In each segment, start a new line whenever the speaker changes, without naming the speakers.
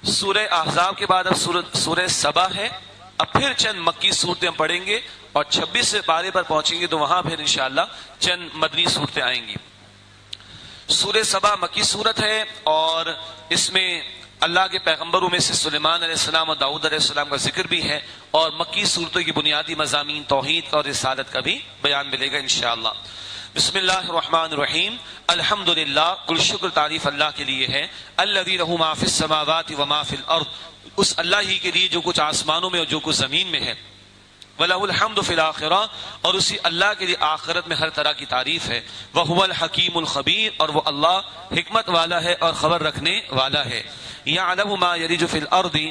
سورہ احزاب کے بعد اب سورہ سبا ہے. اب پھر چند مکی صورتیں ہم پڑھیں گے اور 26 پارے پر پہنچیں گے تو وہاں پھر انشاءاللہ چند مدنی صورتیں آئیں گی. سورہ سبا مکی صورت ہے اور اس میں اللہ کے پیغمبروں میں سے سلیمان علیہ السلام اور داؤد علیہ السلام کا ذکر بھی ہے، اور مکی صورتوں کی بنیادی مضامین توحید اور رسالت کا بھی بیان ملے گا انشاءاللہ. بسم اللہ الرحمن الرحیم. الحمدللہ، کل شکر تعریف اللہ کے لیے ہے. الذی لہ ما فی السماوات و ما فی الارض، اس اللہ ہی کے لیے جو کچھ آسمانوں میں اور جو کچھ زمین میں ہے. وَلَهُ الْحَمْدُ فِي الْآخِرَةِ، اور اسی اللہ کے لیے آخرت میں ہر طرح کی تعریف ہے. وَهُوَ الْحَكِيمُ الْخَبِيرُ، اور وہ اللہ حکمت والا ہے اور خبر رکھنے والا ہے. يَعْلَمُ مَا يَلِجُ فِي الْأَرْضِ،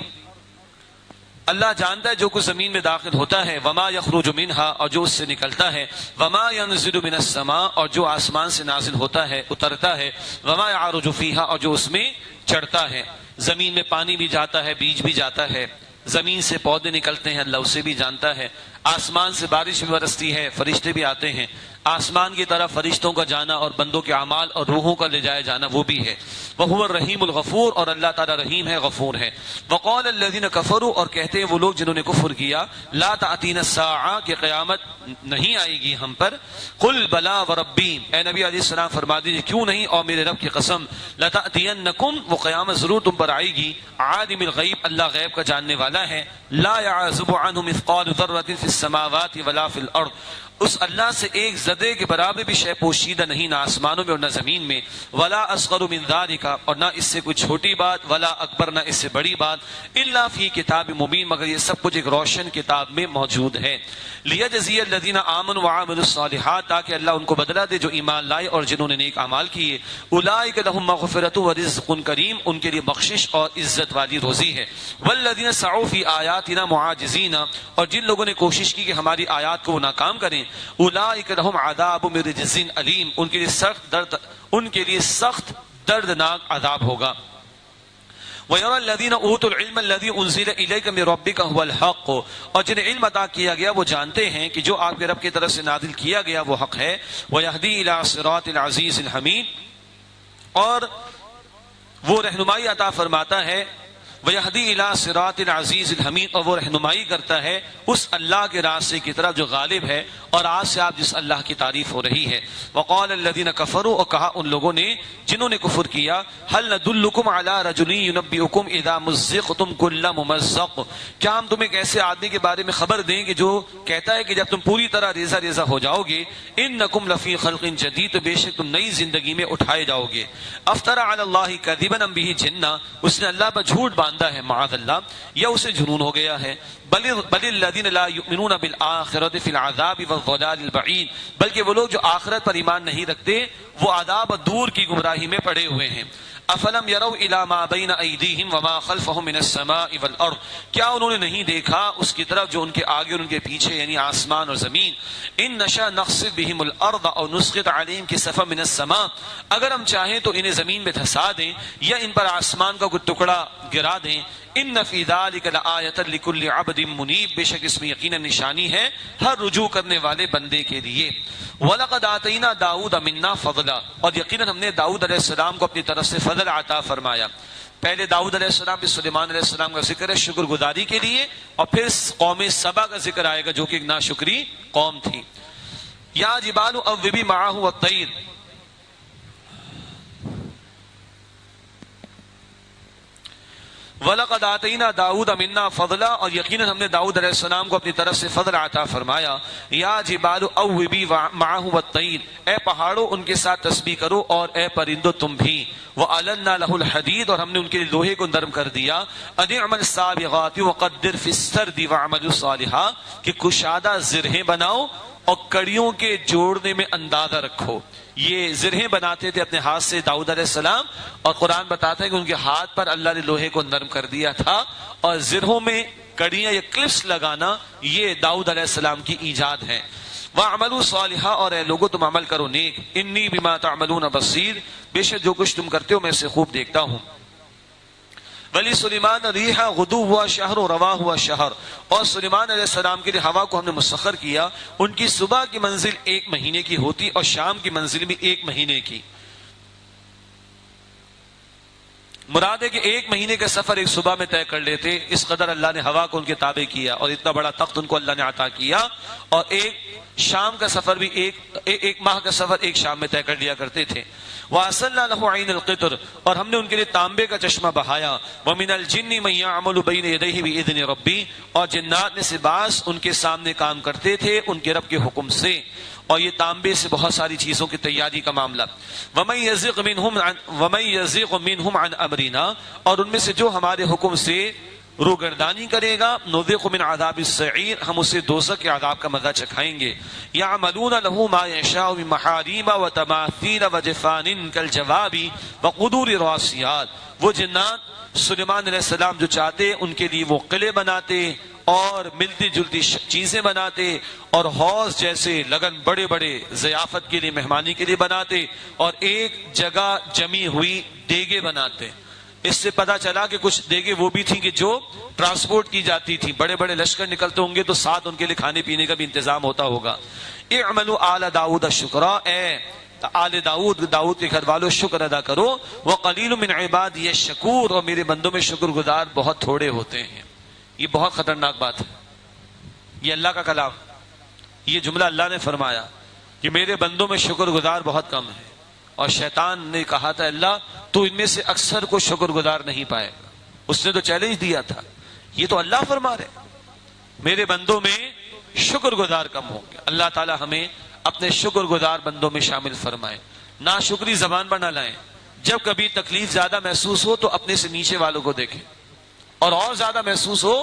اللہ جانتا ہے جو کچھ زمین میں داخل ہوتا ہے. وما یخرج منہا، اور جو اس سے نکلتا ہے. وما ینزل من السماء، اور جو آسمان سے نازل ہوتا ہے اترتا ہے. وما یعرج فیہا، اور جو اس میں چڑھتا ہے. زمین میں پانی بھی جاتا ہے، بیج بھی جاتا ہے، زمین سے پودے نکلتے ہیں، اللہ اسے بھی جانتا ہے. آسمان سے بارش بھی برستی ہے، فرشتے بھی آتے ہیں. آسمان کی طرف فرشتوں کا جانا اور بندوں کے اعمال اور روحوں کا لے جایا جانا وہ بھی ہے. وَهُوَ الرَّحِيمُ الْغَفُورُ، اور اللہ تعالی رحیم ہے، غفور ہے. وَقَالَ الَّذِينَ كَفَرُوا، اور کہتے ہیں وہ لوگ جنہوں نے کفر کیا، لَا تَأْتِينَ السَّاعَةُ، کہ قیامت نہیں آئے گی ہم پر. قُلْ بَلَا وَرَبِّي، اے نبی علیہ السلام فرما دیجئے کیوں نہیں، اور میرے رب کی قسم. لَتَأْتِيَنَّكُمْ، وہ قیامت ضرور تم پر آئے گی. عَالِمُ الْغَيْبِ، اللہ غیب کا جاننے والا ہے. لَا يَعْزُبُ عَنْهُ مِثْقَالُ ذَرَّةٍ فِي السَّمَاوَاتِ وَلَا فِي الْأَرْضِ، اس اللہ سے ایک ذرے کے برابر بھی شے پوشیدہ نہیں، نہ آسمانوں میں اور نہ زمین میں. ولا اصغر من ذلک، اور نہ اس سے کوئی چھوٹی بات. ولا اکبر، نہ اس سے بڑی بات. الا فی کتاب مبین، مگر یہ سب کچھ ایک روشن کتاب میں موجود ہے. لیجزی الذین آمنوا وعملوا الصالحات، تاکہ اللہ ان کو بدلہ دے جو ایمان لائے اور جنہوں نے نیک اعمال کیے. اولئک لهم مغفرۃ ورزق کریم، ان کے لیے بخشش اور عزت والی روزی ہے. والذین سعوا فی آیاتنا معاجزین، اور جن لوگوں نے کوشش کی کہ ہماری آیات کو وہ ناکام کریں. اولئک لهم عذاب من رجز علیم، ان کے لیے سخت دردناک عذاب ہوگا. وَيَرَى الَّذِينَ أُوتُوا الْعِلْمَ الَّذِي أُنزِلَ إِلَيْكَ مِن رَبِّكَ هُوَ الْحَقُّ، اور جنہیں علم عطا کیا گیا وہ جانتے ہیں کہ جو آپ کے رب کی طرف سے نازل کیا گیا وہ حق ہے. وَيَهْدِي إِلَى صِرَاطِ الْعَزِيزِ الْحَمِيدِ، اور وہ رہنمائی عطا فرماتا ہے. وَيَهْدِي إِلَى صِرَاطِ الْعَزِيزِ الْحَمِيدِ، اور وہ رہنمائی کرتا ہے اس اللہ کے راستے کی طرف جو غالب ہے اور آج سے آپ جس اللہ کی تعریف ہو رہی ہے. وَقَالَ الَّذِينَ كَفَرُوا، اور کہا ان لوگوں نے جنہوں نے کفر کیا، هَلْ نَدُلُّكُمْ عَلَى رَجُلٍ يُنَبِّئُكُمْ إِذَا مُزِّقْتُمْ كُلَّ مُمَزَّقٍ، کیا ہم تمہیں ایک ایسے آدمی کے بارے میں خبر دیں کہ جو کہتا ہے کہ جب تم پوری طرح ریزہ ریزہ ہو جاؤ گے، إِنَّكُمْ لَفِي خَلْقٍ جَدِيدٍ، تو بے شک تم نئی زندگی میں اٹھائے جاؤ گے. افترى علی اللہ کذبا ام بہ جنہ، اس نے اللہ پر جھوٹ باندھا ہے معاذ اللہ، یا اسے جنون ہو گیا ہے. بل الذین لا یؤمنون بالآخرۃ فی العذاب والضلال البعید، بلکہ وہ لوگ جو آخرت پر ایمان نہیں رکھتے وہ عذاب دور کی گمراہی میں پڑے ہوئے ہیں. افلم یروا الی ما بین ایدیہم وما خلفہم من السماء والارض، کیا انہوں نے نہیں دیکھا اس کی طرف جو ان کے آگے اور ان کے پیچھے یعنی آسمان اور زمین. ان نشأ نخسف بہم الارض او نسقط علیہم کسفا من السماء، اگر ہم چاہیں تو انہیں زمین میں دھسا دیں یا ان پر آسمان کا کوئی ٹکڑا گرا دیں. ان فی ذلک لآیۃ لکل عبد منیب، بے شک اس میں یقینا نشانی ہے ہر رجوع کرنے والے بندے کے لیے. وَلَقَدْ آتَيْنَا دَاوُودَ مِنَّا فَضْلًا، اور یقیناً ہم نے داؤد علیہ السلام کو اپنی طرف سے فضل عطا فرمایا. پہلے داؤد علیہ السلام پہ سلیمان علیہ السلام کا ذکر ہے شکر گزاری کے لیے، اور پھر قوم سبا کا ذکر آئے گا جو کہ ایک ناشکری قوم تھی. یا جبال اوبی معہ والطیر، وَلَقَدْ آتَيْنَا دَاوُودَ مِنَّا فَضْلًا، اور یقیناً ہم نے داؤد علیہ السلام کو اپنی طرف سے فضل عطا فرمایا. یا جبال اوبی معہ والطیر، اے پہاڑوں ان کے ساتھ تسبیح کرو اور اے پرندوں تم بھی. وَأَلَنَّا لَهُ الْحَدِيدَ، اور ہم نے ان کے لیے لوہے کو نرم کر دیا. أَنِ اعْمَلْ سَابِغَاتٍ وَقَدِّرْ فِي السَّرْدِ وَاعْمَلُوا صَالِحًا، کہ کشادہ زرہیں بناؤ اور کڑیوں کے جوڑنے میں اندازہ رکھو. یہ زرہیں بناتے تھے اپنے ہاتھ سے داؤد علیہ السلام، اور قرآن بتاتا ہے کہ ان کے ہاتھ پر اللہ نے لوہے کو نرم کر دیا تھا، اور زرہوں میں کڑیاں یا کلپس لگانا یہ داؤد علیہ السلام کی ایجاد ہے. وَاعْمَلُوا صَالِحًا، اور اے لوگو تم عمل کرو نیک. انی بما تعملون بصیر، بے شک جو کچھ تم کرتے ہو میں اسے خوب دیکھتا ہوں. ولی سلیمان ریحا غدو ہوا شہر و رواں ہوا شہر، اور سلیمان علیہ السلام کے لیے ہوا کو ہم نے مسخر کیا. ان کی صبح کی منزل 1 مہینے کی ہوتی اور شام کی منزل بھی 1 مہینے کی. مراد ہے کہ 1 مہینے کا سفر ایک صبح میں طے کر لیتے، اس قدر اللہ نے ہوا کو ان کے تابع کیا اور اتنا بڑا تخت ان کو اللہ نے عطا کیا، اور ایک شام کا سفر بھی ایک ماہ کا سفر ایک شام میں طے کر لیا کرتے تھے۔ وَأَصَلْنَا لَهُ عَيْنَ الْقِطْرِ، اور ہم نے ان کے لیے تانبے کا چشمہ بہایا۔ وَمِنَ الْجِنِّ مَن يَعْمَلُ بَيْنَ يَدَيْهِ بِإِذْنِ رَبِّهِ، اور جنات میں سے بعض ان کے سامنے کام کرتے تھے ان کے رب کے حکم سے، اور یہ تانبے سے بہت ساری چیزوں کی تیاری کا معاملہ۔ وَمَن يَزِغْ مِنْهُمْ عَنْ أَمْرِنَا، اور ان میں سے جو ہمارے حکم سے روگردانی کرے گا، نذیق من عذاب السعیر، ہم اسے دوزخ کے عذاب کا مزہ چکھائیں گے۔ یعملون له ما یشاء من محاریم وتماثیل وجفان کالجواب وقدور الراسیات، وہ جنات سلیمان علیہ السلام جو چاہتے ان کے لیے وہ قلعے بناتے اور ملتی جلتی چیزیں بناتے، اور حوض جیسے لگن بڑے بڑے ضیافت کے لیے مہمانی کے لیے بناتے، اور ایک جگہ جمی ہوئی دیگیں بناتے۔ اس سے پتا چلا کہ کچھ دیگیں وہ بھی تھیں کہ جو ٹرانسپورٹ کی جاتی تھی، بڑے بڑے لشکر نکلتے ہوں گے تو ساتھ ان کے لیے کھانے پینے کا بھی انتظام ہوتا ہوگا۔ اعملوا آل داؤد الشکرا، اے آل داؤد کے گھر والوں شکر ادا کرو۔ وقلیل من عبادی الشکور، اور میرے بندوں میں شکر گزار بہت تھوڑے ہوتے ہیں۔ یہ بہت خطرناک بات ہے، یہ اللہ کا کلام، یہ جملہ اللہ نے فرمایا کہ میرے بندوں میں شکر گزار بہت کم ہے، اور شیطان نے کہا تھا اللہ تو ان میں سے اکثر کو شکر گزار نہیں پائے گا، اس نے تو چیلنج دیا تھا۔ یہ تو اللہ فرما رہے میرے بندوں میں شکر گزار کم ہوں گے۔ اللہ تعالی ہمیں اپنے شکر گزار بندوں میں شامل فرمائے۔ ناشکری زبان پر نہ لائیں، جب کبھی تکلیف زیادہ محسوس ہو تو اپنے سے نیچے والوں کو دیکھیں، اور زیادہ محسوس ہو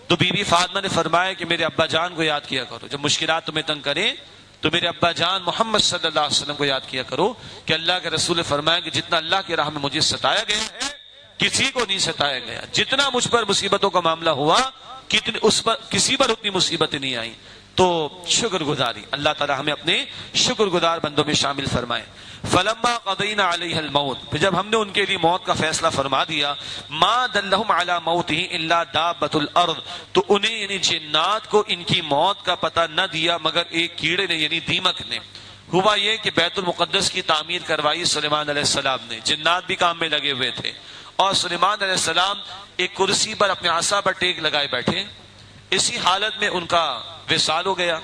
تو بی بی فاطمہ نے فرمایا کہ میرے ابا جان کو یاد کیا کرو، جب مشکلات تمہیں تنگ کریں تو میرے ابا جان محمد صلی اللہ علیہ وسلم کو یاد کیا کرو کہ اللہ کے رسول نے فرمایا کہ جتنا اللہ کی راہ میں مجھے ستایا گیا ہے کسی کو نہیں ستایا گیا، جتنا مجھ پر مصیبتوں کا معاملہ ہوا کسی پر اتنی مصیبتیں نہیں آئیں۔ تو شکر گزاری، اللہ تعالی ہمیں اپنے شکر گزار بندوں میں شامل فرمائے۔ فلما قضینا علیہ الموت، پھر جب ہم نے ان کے لیے موت کا فیصلہ فرما دیا، ما دلہم علی موتہ الا دابۃ الارض، تو انہیں یعنی جنات کو ان کی موت کا پتہ نہ دیا مگر ایک کیڑے نے یعنی دیمک نے۔ ہوا یہ کہ بیت المقدس کی تعمیر کروائی سلیمان علیہ السلام نے، جنات بھی کام میں لگے ہوئے تھے، اور سلیمان علیہ السلام ایک کرسی پر اپنے عصا پر ٹیک لگائے بیٹھے، اسی حالت میں ان کا وصال ہو گیا،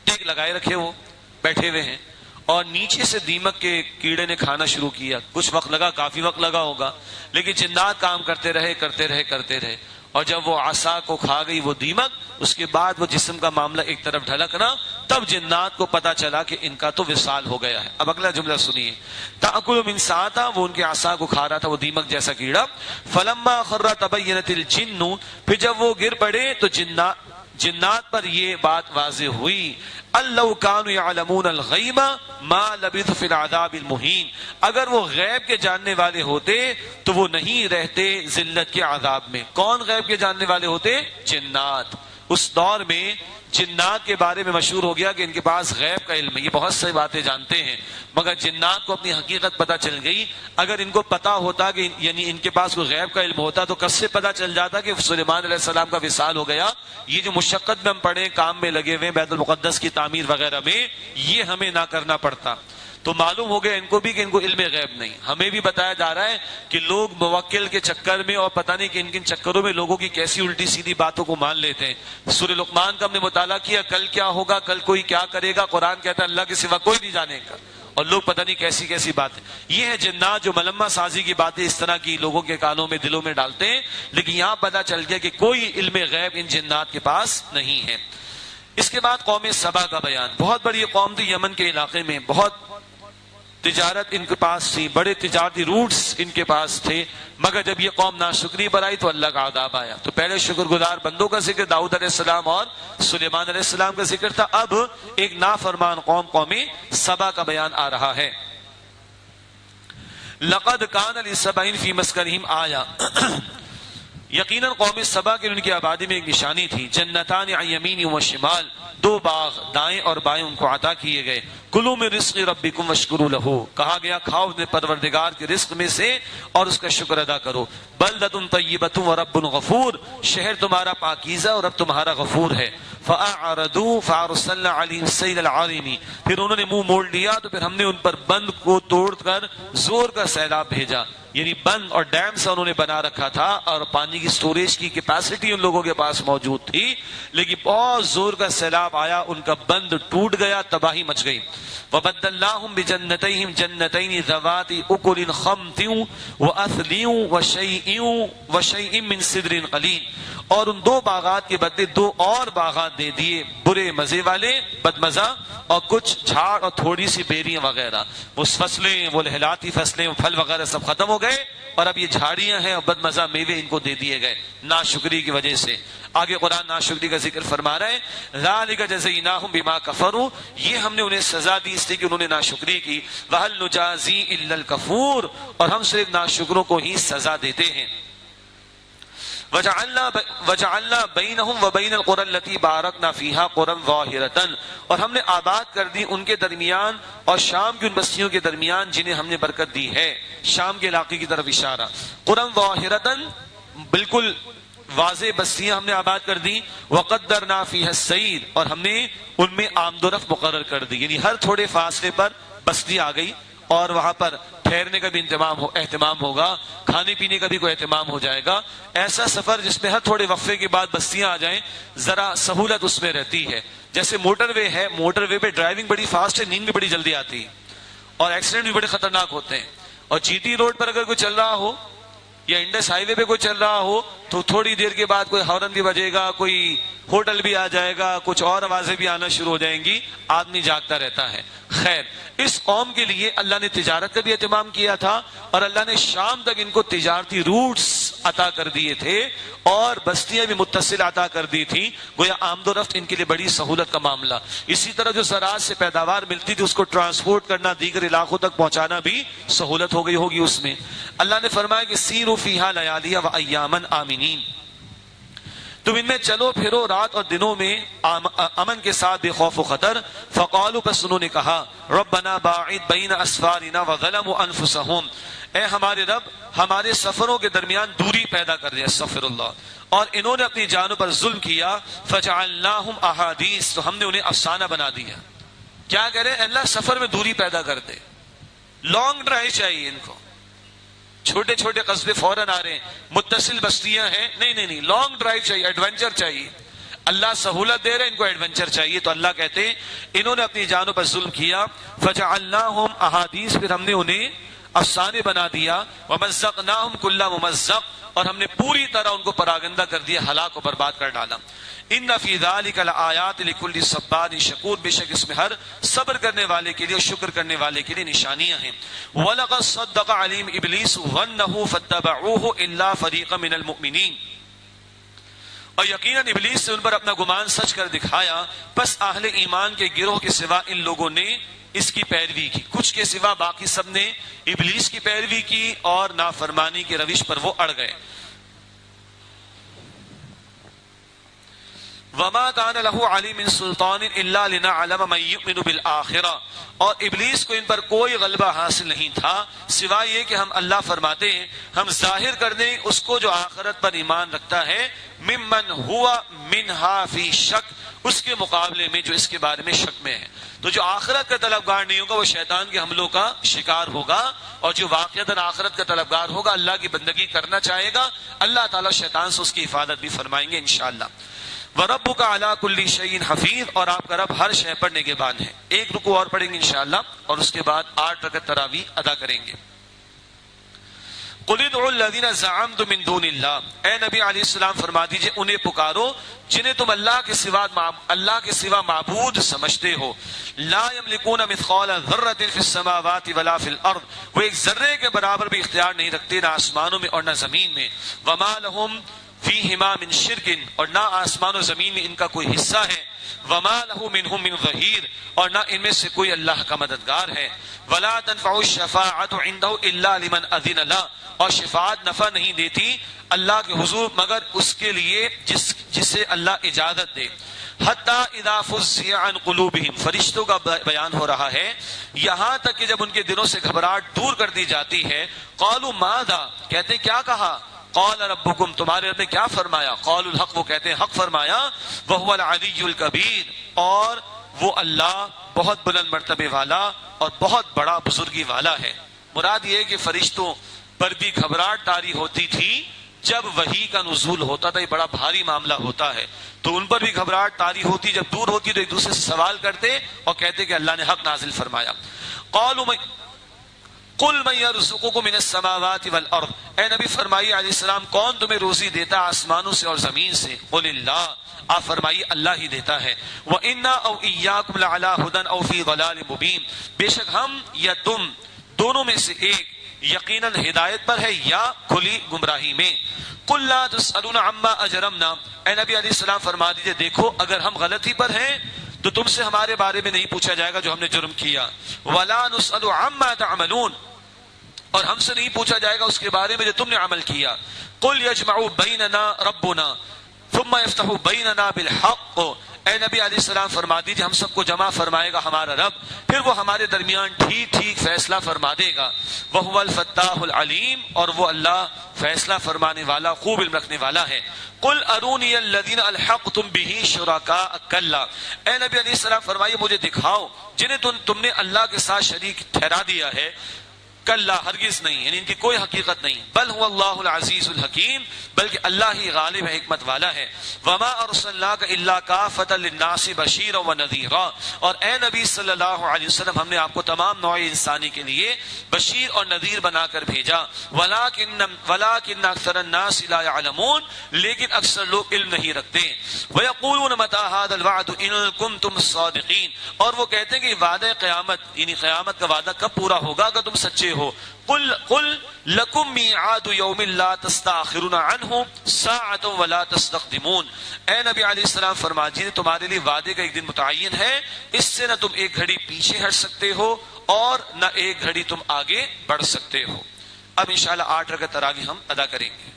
ٹیک لگائے رکھے وہ بیٹھے ہوئے ہیں، اور نیچے سے دیمک کے کیڑے نے کھانا شروع کیا۔ کچھ وقت لگا، کافی وقت لگا ہوگا، لیکن جنات کام کرتے رہے، اور جب وہ عصا کو کھا گئی وہ دیمک، اس کے بعد وہ جسم کا معاملہ ایک طرف ڈھلکنا، تب جنات کو پتا چلا کہ ان کا تو وصال ہو گیا ہے۔ اب اگلا جملہ سنیے، تأکل من ساعتہ، وہ ان کے عصا کو کھا رہا تھا وہ دیمک جیسا کیڑا۔ فلما خر تبینت الجن، پھر جب وہ گر پڑے تو جنات پر یہ بات واضح ہوئی، لو كانوا يعلمون الغیب ما لبثوا في العذاب المہین، اگر وہ غیب کے جاننے والے ہوتے تو وہ نہیں رہتے ذلت کے عذاب میں۔ کون غیب کے جاننے والے ہوتے؟ جنات۔ اس دور میں جنات کے بارے میں مشہور ہو گیا کہ ان کے پاس غیب کا علم ہے، یہ بہت سی باتیں جانتے ہیں، مگر جنات کو اپنی حقیقت پتہ چل گئی۔ اگر ان کو پتا ہوتا کہ یعنی ان کے پاس کوئی غیب کا علم ہوتا تو کب سے پتہ چل جاتا کہ سلیمان علیہ السلام کا وصال ہو گیا۔ یہ جو مشقت میں ہم پڑے کام میں لگے ہوئے بیت المقدس کی تعمیر وغیرہ میں، یہ ہمیں نہ کرنا پڑتا۔ تو معلوم ہو گیا ان کو بھی کہ ان کو علم غیب نہیں۔ ہمیں بھی بتایا جا رہا ہے کہ لوگ موکل کے چکر میں اور پتہ نہیں کہ ان کن چکروں میں لوگوں کی کیسی الٹی سیدھی باتوں کو مان لیتے ہیں۔ سورہ لقمان کا ہم نے مطالعہ کیا، کل کیا ہوگا، کل کوئی کیا کرے گا، قرآن کہتا ہے اللہ کے سوا کوئی نہیں جانے گا، اور لوگ پتہ نہیں کیسی کیسی باتیں۔ یہ ہے جنات جو ملمہ سازی کی باتیں اس طرح کی لوگوں کے کانوں میں دلوں میں ڈالتے ہیں، لیکن یہاں پتہ چل گیا کہ کوئی علم غیب ان جنات کے پاس نہیں ہے۔ اس کے بعد قوم سبا کا بیان۔ بہت بڑی قوم تھی یمن کے علاقے میں، بہت تجارت ان کے پاس تھی، بڑے تجارتی روٹس ان کے پاس تھے، مگر جب یہ قوم ناشکری پر آئی تو اللہ کا عذاب آیا۔ تو پہلے شکر گزار بندوں کا ذکر داؤد علیہ السلام اور سلیمان علیہ السلام کا ذکر تھا، اب ایک نافرمان قوم سبا کا بیان آ رہا ہے۔ لقد کان لسبع فی مسکنہم آیہ، یقیناً قوم سبا کے ان کی آبادی میں ایک نشانی تھی، جنتان عن یمین و شمال، دو باغ دائیں اور بائیں ان کو عطا کیے گئے۔ کلوا من رزق ربکم واشکروا لہ، کہا گیا کھاؤ اپنے پروردگار کے رزق میں سے اور اس کا شکر ادا کرو۔ بلدۃ طیبۃ ورب غفور، شہر تمہارا پاکیزہ اور رب تمہارا غفور ہے۔ فأعرضوا فأرسلنا عليهم السيل العارم، پھر انہوں نے منہ موڑ لیا تو پھر ہم نے ان پر بند کو توڑ کر زور کا سیلاب بھیجا. یعنی بند اور ڈیم سے انہوں نے بنا رکھا تھا اور پانی کی سٹوریج کی کیپیسٹی ان لوگوں کے پاس موجود تھی، لیکن بہت زور کا سیلاب آیا، ان کا بند ٹوٹ گیا، تباہی مچ گئی. وَبَدَّلْنَاهُمْ بِجَنَّتَيْهِمْ جَنَّتَيْنِ ذَوَاتِ أُكُلٍ خَمْطٍ وَأَثْلٍ وَشَيْءٍ مِّن سِدْرٍ قَلِيلٍ، اور ان دو باغات کے بدلے دو اور باغات دے دیے، برے مزے والے، بدمزہ، اور کچھ جھاڑ اور تھوڑی سی بیریاں وغیرہ. وہ فصلیں، وہ لہلاتی فصلیں، پھل وغیرہ سب ختم ہو گئے، اور اب یہ جھاڑیاں ہیں اور بدمزہ میوے ان کو دے دیے گئے ناشکری کی وجہ سے. آگے قرآن ناشکری کا ذکر فرما رہا ہے، ذَلِكَ جَزَيْنَاهُمْ بِمَا كَفَرُوا، یہ ہم نے انہیں سزا دی اس لیے کہ انہوں نے ناشکری کی. وَهَلْ نُجَازِي إِلَّا الْكَفُورَ، اور ہم صرف ناشکروں کو ہی سزا دیتے ہیں. وَجَعَلْنَا بَيْنَهُمْ وَبَيْنَ الْقُرَى الَّتِي بَارَكْنَا فِيهَا قُرًى ظَاهِرَةً، اور ہم نے آباد کر دی ان کے درمیان اور شام کی ان بستیوں کے درمیان جنہیں ہم نے برکت دی ہے. شام کے علاقے کی طرف اشارہ. قُرًى ظَاهِرَةً، بالکل واضح بستیاں ہم نے آباد کر دی. وَقَدَّرْنَا فِيهَا السَّيْرَ، اور ہم نے ان میں آمد و رفت مقرر کر دی، یعنی ہر تھوڑے فاصلے پر بستی آ گئی اور وہاں پر ٹھہرنے کا بھی اہتمام ہوگا، کھانے پینے کا بھی کوئی اہتمام ہو جائے گا. ایسا سفر جس میں ہر تھوڑے وقفے کے بعد بستیاں آ جائیں، ذرا سہولت اس میں رہتی ہے. جیسے موٹر وے ہے، موٹر وے پہ ڈرائیونگ بڑی فاسٹ ہے، نیند بھی بڑی جلدی آتی ہے اور ایکسیڈنٹ بھی بڑے خطرناک ہوتے ہیں. اور جی ٹی روڈ پر اگر کوئی چل رہا ہو یا انڈس ہائی وے پہ کوئی چل رہا ہو تو تھوڑی دیر کے بعد کوئی ہارن بھی بجے گا، کوئی ہوٹل بھی آ جائے گا، کچھ اور آوازیں بھی آنا شروع ہو جائیں گی، آدمی جاگتا رہتا ہے. خیر، اس قوم کے لیے اللہ نے تجارت کا بھی اہتمام کیا تھا اور اللہ نے شام تک ان کو تجارتی روٹس عطا کر دیے تھے اور بستیاں بھی متصل عطا کر دی تھی، گویا آمد و رفت ان کے لیے بڑی سہولت کا معاملہ. اسی طرح جو زراعت سے پیداوار ملتی تھی اس کو ٹرانسپورٹ کرنا، دیگر علاقوں تک پہنچانا بھی سہولت ہو گئی ہوگی اس میں. اللہ نے فرمایا کہ سیروا فیہا لیالیہ و ایاما آمنین، تم ان میں چلو پھرو رات اور دنوں میں امن کے ساتھ بے خوف و خطر. فقالوا، بس انہوں نے کہا، ربنا باعد بین اسفارنا وظلموا انفسهم، اے ہمارے رب ہمارے سفروں کے درمیان دوری پیدا کر دیا، استغفر اللہ، اور انہوں نے اپنی جانوں پر ظلم کیا. فجعلناهم احادیث، تو ہم نے انہیں افسانہ بنا دیا. کیا کہہ رہے ہیں؟ اللہ سفر میں دوری پیدا کر دے. لانگ ڈرائیو چاہیے ان کو، چھوٹے چھوٹے قصبے فوراً آ رہے ہیں، متصل بستیاں ہیں، نہیں، لانگ ڈرائیو چاہیے، ایڈونچر چاہیے. اللہ سہولت دے رہے ہیں، ان کو ایڈونچر چاہیے. تو اللہ کہتے ہیں انہوں نے اپنی جانوں پر ظلم کیا. فجعلناهم احادیث، پھر ہم نے انہیں افسانے بنا دیا. ومزقناهم كل ممزق، اور ہم نے پوری طرح ان کو پراگندہ کر دیا، ہلاک و برباد کر ڈالا. ان فی ذلک لآیات لکل صبار شکور، بے شک اس میں ہر صبر کرنے والے کے لیے، شکر کرنے والے کے لیے نشانیاں ہیں. وَلَقَدْ صَدَّقَ عَلِيهِمْ إِبْلِيسُ ظَنَّهُ فَاتَّبَعُوهُ إِلَّا فَرِيقًا مِنَ الْمُؤْمِنِينَ، اور یقیناً ابلیس نے ان پر اپنا گمان سچ کر دکھایا، پس اہل ایمان کے گروہ کے سوا ان لوگوں نے اس کی پیروی کی. کچھ کے سوا باقی سب نے ابلیس کی پیروی کی اور نافرمانی کی روش پر وہ اڑ گئے. وما كان له علي من سلطان الا لنعلم من يؤمن بالاخره، اور ابلیس کو ان پر کوئی غلبہ حاصل نہیں تھا سوائے یہ کہ ہم، اللہ فرماتے ہیں، ہم ظاہر کر دیں اس کو جو آخرت پر ایمان رکھتا ہے، ممن هو منها في شک، اس کے مقابلے میں جو اس کے بارے میں شک میں ہے. تو جو آخرت کا طلبگار نہیں ہوگا وہ شیطان کے حملوں کا شکار ہوگا، اور جو واقعتاً آخرت کا طلبگار ہوگا، اللہ کی بندگی کرنا چاہے گا، اللہ تعالیٰ شیطان سے اس کی حفاظت بھی فرمائیں گے انشاءاللہ. وَرَبُّكَ عَلَىٰ كُلِّ شَيْءٍ حَفِيظٌ، اور آپ کا رب ہر شے پر نگہبان ہے. ایک رکوع اور پڑھیں گے انشاءاللہ اور اس کے بعد 8 رکعت تراویح ادا کریں گے. قُلِ ادْعُوا الَّذِينَ زَعَمْتُم مِّن دُونِ اللَّهِ، اے نبی علیہ السلام فرما دیجئے انہیں پکارو جنہیں تم اللہ کے سوا معبود سمجھتے ہو. لا يملكون مثقال ذرة في السماوات ولا في الارض، وہ ایک ذرے کے برابر بھی اختیار نہیں رکھتے نہ آسمانوں میں اور نہ زمین میں. وما لهم فیہما من شرک، اور نہ آسمان و زمین میں ان کا کوئی حصہ ہے. وما له منهم من ظہیر، اور نہ ان میں سے کوئی اللہ کا مددگار ہے. ولا تنفع الشفاعۃ عنده الا لمن اذن له، اور شفاعت نفع نہیں دیتی اللہ کے حضور مگر اس کے لیے جسے اللہ اجازت دے. حتی اذا فزع عن قلوبہم، فرشتوں کا بیان ہو رہا ہے، یہاں تک کہ جب ان کے دلوں سے گھبراہٹ دور کر دی جاتی ہے. قالوا ماذا، کہتے کیا کہا، قال ربکم تمہارے رب نے کیا فرمایا؟ قالوا الحق وہ کہتے ہیں حق فرمایا، وهو العلی الکبیر اور وہ اللہ بہت بلند مرتبے والا اور بہت بڑا بزرگی والا ہے۔ مراد یہ ہے کہ فرشتوں پر بھی گھبراہٹ طاری ہوتی تھی جب وحی کا نزول ہوتا تھا، یہ بڑا بھاری معاملہ ہوتا ہے، تو ان پر بھی گھبراہٹ طاری ہوتی، جب دور ہوتی تو ایک دوسرے سے سوال کرتے اور کہتے کہ اللہ نے حق نازل فرمایا۔ قالوا قل من یرزقکم من السماوات والارض، اے نبی فرمائیے علیہ السلام کون تمہیں روزی دیتا آسمانوں سے اور زمین سے؟ قل اللہ، آپ فرمائیے اللہ ہی دیتا ہے۔ وَإِنَّا أَوْ إِيَّاكُمْ لَعَلَىٰ هُدًى أَوْ فِي ضَلَالٍ مُبِينٍ، بے شک ہم یا تم دونوں میں سے ایک یقیناً ہدایت پر ہے یا کھلی گمراہی میں۔ قُلْ لَا تُسْأَلُونَ عَمَّا أَجْرَمْنَا، اے نبی علیہ السلام فرما دیجئے دیکھو اگر ہم غلطی پر ہیں تو تم سے ہمارے بارے میں نہیں پوچھا جائے گا جو ہم نے جرم کیا۔ وَلَا نُسْأَلُ عَمَّا تَعْمَلُونَ، اور ہم سے نہیں پوچھا جائے گا اس کے بارے میں جو تم نے عمل کیا۔ قُلْ يَجْمَعُ بَيْنَنَا رَبُّنَا ثُمَّ يَفْتَحُ بَيْنَنَا بِالْحَقِّ، اے نبی علیہ السلام فرما دیجئے ہم سب کو جمع فرمائے گا ہمارا رب، پھر وہ ہمارے درمیان ٹھیک ٹھیک فیصلہ فرما دے گا۔ وَهُوَ الْفَتَّاحُ الْعَلِيمُ، اور وہ اللہ فیصلہ فرمانے والا خوب علم رکھنے والا ہے۔ قُلْ أَرُونِيَ الَّذِينَ أَلْحَقْتُمْ بِهِ شُرَكَاءَ كَلَّا، اے نبی علیہ السلام فرمائیے مجھے دکھاؤ جنہیں تم نے اللہ کے ساتھ شریک ٹھہرا دیا ہے۔ کلا ہرگز نہیں، یعنی ان کی کوئی حقیقت نہیں۔ بل هو اللہ العزیز الحکیم، بلکہ اللہ ہی غالب ہے، حکمت والا ہے۔ وما ارسلناک الا کافۃ للناس بشیرا ونذیرا، اور اے نبی صلی اللہ علیہ وسلم ہم نے آپ کو تمام نوع انسانی کے لیے بشیر اور نذیر بنا کر بھیجا۔ ولکن اکثر الناس لا يعلمون، لیکن اکثر لوگ علم نہیں رکھتے۔ ویقولون متى هذا الوعد ان کنتم صادقین، اور وہ کہتے ہیں کہ وعدہ قیامت یعنی قیامت کا وعدہ کب پورا ہوگا اگر تم سچے ہو۔ قل لکم میعاد یوم لا تستاخرون عنہ ساعۃ ولا تستقدمون، اے نبی علیہ السلام فرما دیجیے تمہارے لیے وعدے کا ایک دن متعین ہے، اس سے نہ تم ایک گھڑی پیچھے ہٹ سکتے ہو اور نہ ایک گھڑی تم آگے بڑھ سکتے ہو۔ اب انشاءاللہ 8 رکعت تراویح ہم ادا کریں گے۔